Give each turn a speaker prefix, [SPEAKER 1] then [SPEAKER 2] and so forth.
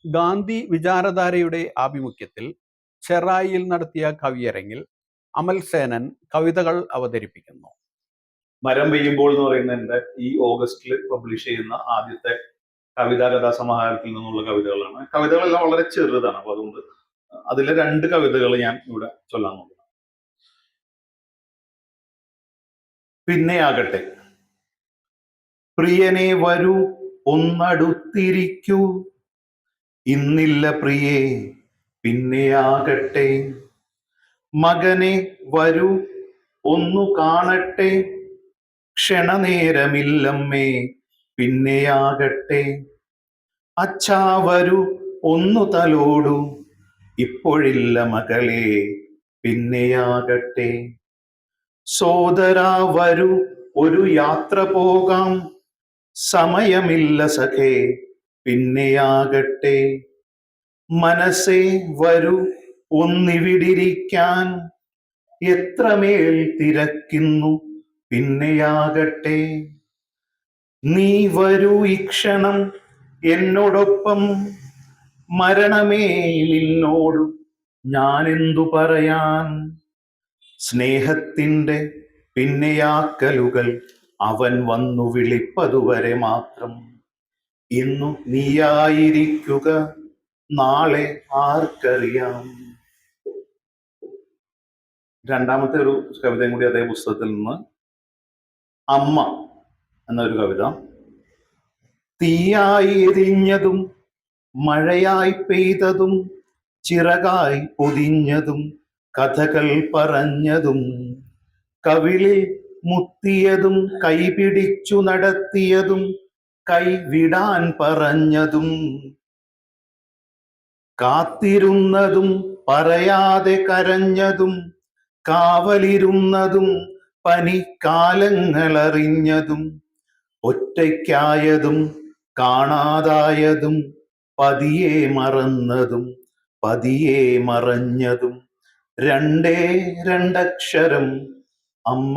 [SPEAKER 1] ഗാന്ധി വിചാരധാരയുടെ ആഭിമുഖ്യത്തിൽ ചെറായിയിൽ നടത്തിയ കവിയരങ്ങിൽ അമൽ സേനൻ കവിതകൾ അവതരിപ്പിക്കുന്നു.
[SPEAKER 2] മരം പെയ്യുമ്പോൾ എന്ന് പറയുന്ന എൻ്റെ ഈ ഓഗസ്റ്റിൽ പബ്ലിഷ് ചെയ്യുന്ന ആദ്യത്തെ കവിതാ കഥാസമാഹാരത്തിൽ നിന്നുള്ള കവിതകളാണ്. കവിതകളെല്ലാം വളരെ ചെറുതാണ്. അപ്പൊ അതുകൊണ്ട് അതിലെ 2 കവിതകൾ ഞാൻ ഇവിടെ ചൊല്ലാൻ നോക്കാം. പിന്നെയാകട്ടെ. പ്രിയനെ വരൂ ഒന്നടുത്തിരിക്കൂ, ഇന്നില്ല പ്രിയേ പിന്നെയാകട്ടെ. മകനെ വരൂ ഒന്നു കാണട്ടെ, ക്ഷണനേരമില്ലമ്മേ പിന്നെയാകട്ടെ. അച്ഛാ വരൂ ഒന്നു തലോടൂ, ഇപ്പോഴില്ല മകളെ പിന്നെയാകട്ടെ. സോദരാ വരൂ ഒരു യാത്ര പോകാം, സമയമില്ല സഖേ പിന്നെയാകട്ടെ. മനസ്സേ വരൂ ഒന്നിവിടിരിക്കാൻ, എത്രമേൽ തിരക്കുന്നു പിന്നെയാകട്ടെ. നീ വരൂ ഇക്ഷണം എന്നോടൊപ്പം, മരണമേ നിന്നോടു ഞാനെന്തു പറയാൻ. സ്നേഹത്തിൻ്റെ പിന്നെയാക്കലുകൾ അവൻ വന്നു വിളിപ്പതുവരെ മാത്രം. ഇന്നു നീയായിരിക്കുക, നാളെ ആർക്കറിയാം. രണ്ടാമത്തെ ഒരു കവിതയും കൂടി അതേ പുസ്തകത്തിൽ നിന്ന്. അമ്മ എന്നൊരു കവിത. തീയായി എരിഞ്ഞതും മഴയായി പെയ്തതും ചിറകായി പൊതിഞ്ഞതും കഥകൾ പറഞ്ഞതും കവിളിൽ മുത്തിയതും കൈപിടിച്ചു നടത്തിയതും കൈവിടാൻ പറഞ്ഞതും കാത്തിരുന്നതും പറയാതെ കരഞ്ഞതും കാവലിരുന്നതും പനിക്കാലങ്ങളറിഞ്ഞതും ഒറ്റയ്ക്കായതും കാണാതായതും പതിയെ മറന്നതും പതിയെ മറഞ്ഞതും രണ്ടേ രണ്ടക്ഷരം അമ്മ